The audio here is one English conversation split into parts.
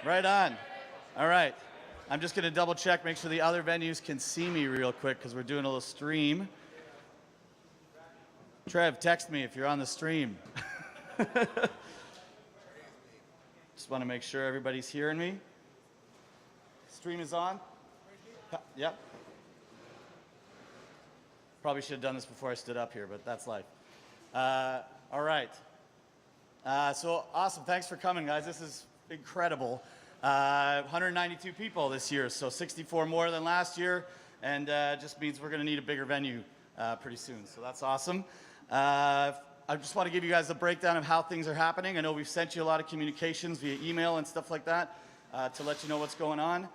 Right on. All right. I'm just going to double check, make sure the other venues can see me real quick because we're doing a little stream. Trev, text me if you're on the stream. Just want to make sure everybody's hearing me. Stream is on? Yep. Probably should have done this before I stood up here, but that's life. All right. So awesome. Thanks for coming, guys. This is incredible. 192 people this year, so 64 more than last year, and just means we're going to need a bigger venue pretty soon. So that's awesome. I just want to give you guys a breakdown of how things are happening. I know we've sent you a lot of communications via email and stuff like that to let you know what's going on.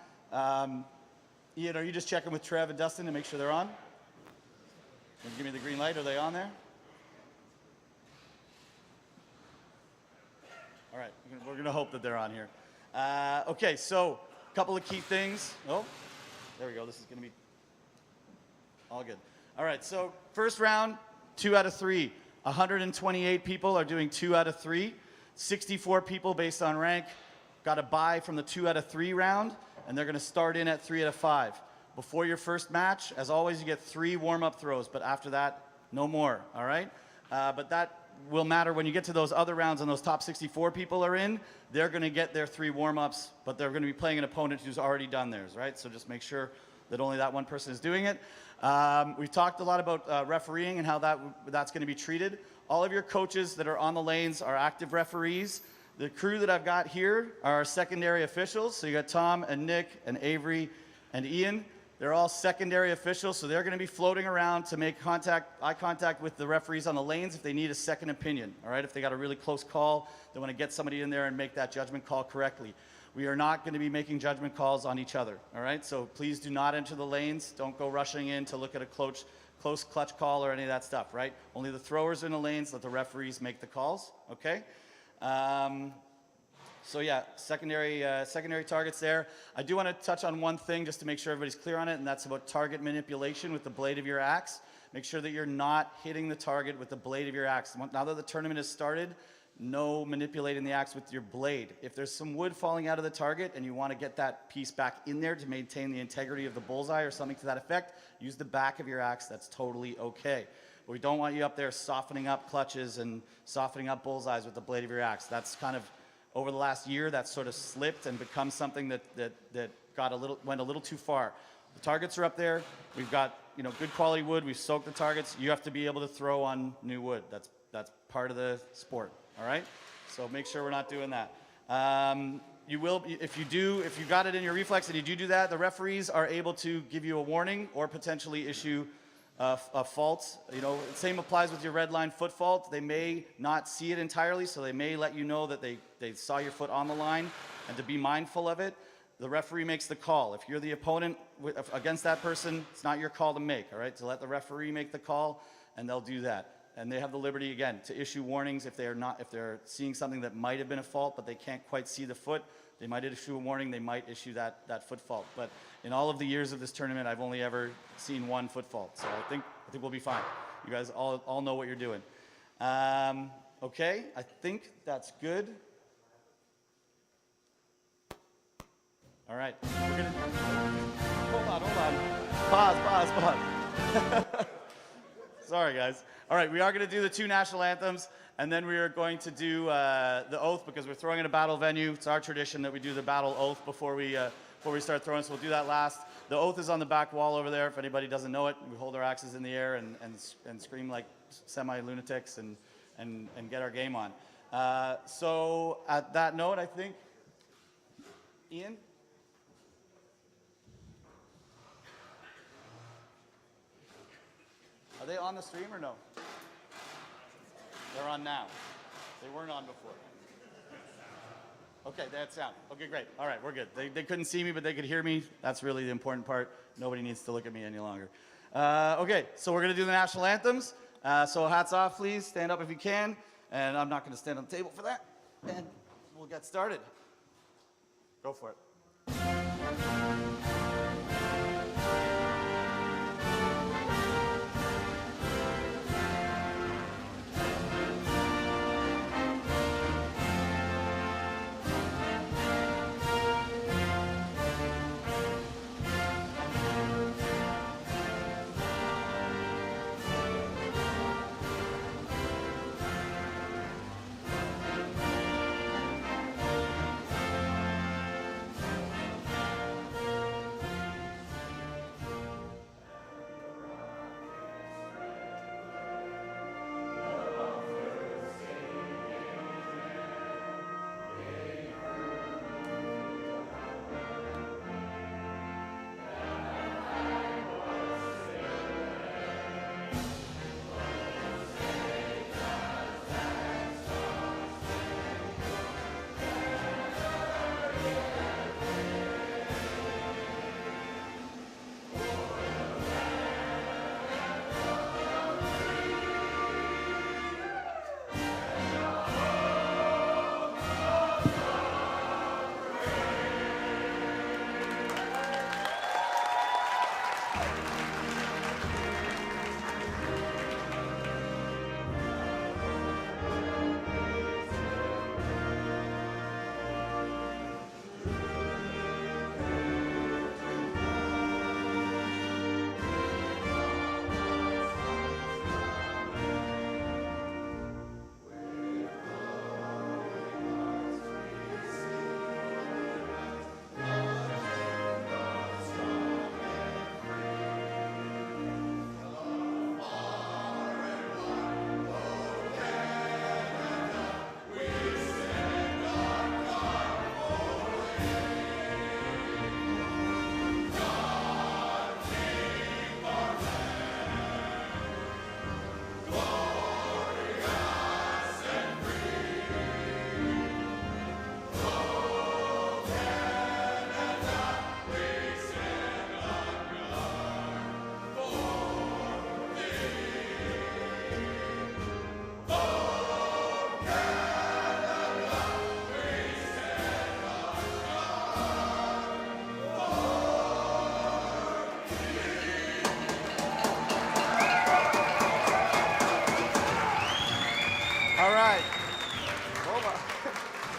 Ian, are you just checking with Trev and Dustin to make sure they're on? Can you give me the green light? Are they on there? All right, we're going to hope that they're on here. Okay, so a couple of key things. Oh, there we go. This is going to be all good. All right, so first round, 2 out of 3. 128 people are doing 2 out of 3. 64 people based on rank got a bye from the 2 out of 3 round, and they're going to start in at 3 out of 5. Before your first match, as always, you get 3 warm-up throws, but after that, no more, all right? But that will matter when you get to those other rounds and those top 64 people are in. They're going to get their 3 warm-ups, but they're going to be playing an opponent who's already done theirs, right? So just make sure that only that one person is doing it. We've talked a lot about refereeing and how that's going to be treated. All of your coaches that are on the lanes are active referees. The crew that I've got here are secondary officials. So you got Tom and Nick and Avery and Ian. They're all secondary officials, so they're going to be floating around to make eye contact with the referees on the lanes if they need a second opinion, all right? If they got a really close call, they want to get somebody in there and make that judgment call correctly. We are not going to be making judgment calls on each other, all right? So please do not enter the lanes. Don't go rushing in to look at a close clutch call or any of that stuff, right? Only the throwers are in the lanes. Let the referees make the calls, okay? So yeah, secondary targets there. I do want to touch on one thing just to make sure everybody's clear on it, and that's about target manipulation with the blade of your axe. Make sure that you're not hitting the target with the blade of your axe. Now that the tournament has started, no manipulating the axe with your blade. If there's some wood falling out of the target and you want to get that piece back in there to maintain the integrity of the bullseye or something to that effect, use the back of your axe. That's totally okay. But we don't want you up there softening up clutches and softening up bullseyes with the blade of your axe. That's kind of, over the last year, that's sort of slipped and become something that went a little too far. The targets are up there. We've got good quality wood. We've soaked the targets. You have to be able to throw on new wood. That's part of the sport. All right. So make sure we're not doing that. You will, if you got it in your reflex and you do that, the referees are able to give you a warning or potentially issue a fault. Same applies with your red line foot fault. They may not see it entirely, so they may let you know that they saw your foot on the line, and to be mindful of it. The referee makes the call. If you're the opponent against that person, it's not your call to make, all right? So let the referee make the call, and they'll do that. And they have the liberty, again, to issue warnings if they're seeing something that might have been a fault, but they can't quite see the foot. They might issue a warning. They might issue that foot fault. But in all of the years of this tournament, I've only ever seen 1 foot fault. So I think we'll be fine. You guys all know what you're doing. Okay, I think that's good. All right. Hold on. Pause. Sorry, guys. All right, we are going to do the 2 national anthems, and then we are going to do the oath because we're throwing in a battle venue. It's our tradition that we do the battle oath before we start throwing, so we'll do that last. The oath is on the back wall over there if anybody doesn't know it. We hold our axes in the air and scream like semi-lunatics and get our game on. So at that note, I think, Ian? Are they on the stream or no? They're on now. They weren't on before. Okay, they had sound. Okay, great. All right, we're good. They couldn't see me, but they could hear me. That's really the important part. Nobody needs to look at me any longer. Okay, so we're going to do the national anthems. So hats off, please. Stand up if you can. And I'm not going to stand on the table for that. And we'll get started. Go for it.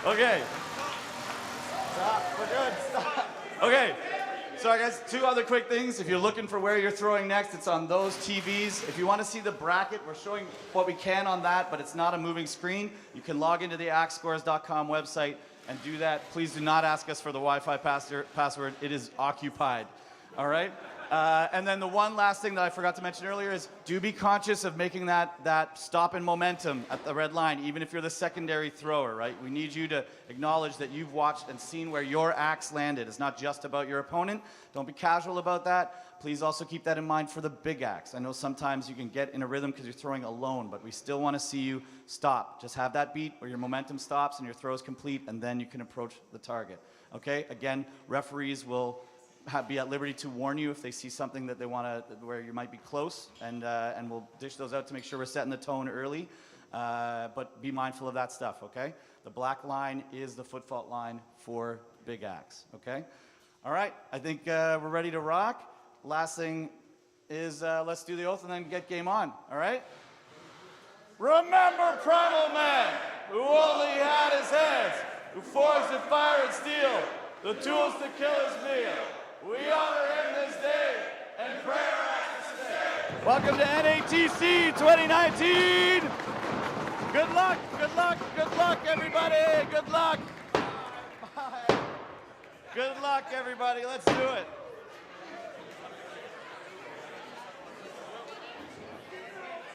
Okay. Stop. We're good. Stop. Okay. So I guess 2 other quick things. If you're looking for where you're throwing next, it's on those TVs. If you want to see the bracket, we're showing what we can on that, but it's not a moving screen. You can log into the axscores.com website and do that. Please do not ask us for the Wi-Fi password. It is occupied. All right? And then the one last thing that I forgot to mention earlier is do be conscious of making that stop in momentum at the red line, even if you're the secondary thrower, right? We need you to acknowledge that you've watched and seen where your axe landed. It's not just about your opponent. Don't be casual about that. Please also keep that in mind for the big axe. I know sometimes you can get in a rhythm because you're throwing alone, but we still want to see you stop. Just have that beat where your momentum stops and your throw is complete, and then you can approach the target. Okay? Again, referees will be at liberty to warn you if they see something that they want to, where you might be close, and we'll dish those out to make sure we're setting the tone early. But be mindful of that stuff, okay? The black line is the foot fault line for big axe, okay? All right, I think we're ready to rock. Last thing is let's do the oath and then get game on, all right? Remember Primal Man, who only had his hands, who forged in fire and steel, the tools to kill his meal. We honor him this day and pray our acts to stay. Welcome to NATC 2019. Good luck, good luck, good luck, everybody. Good luck. Bye. Good luck, everybody. Let's do it.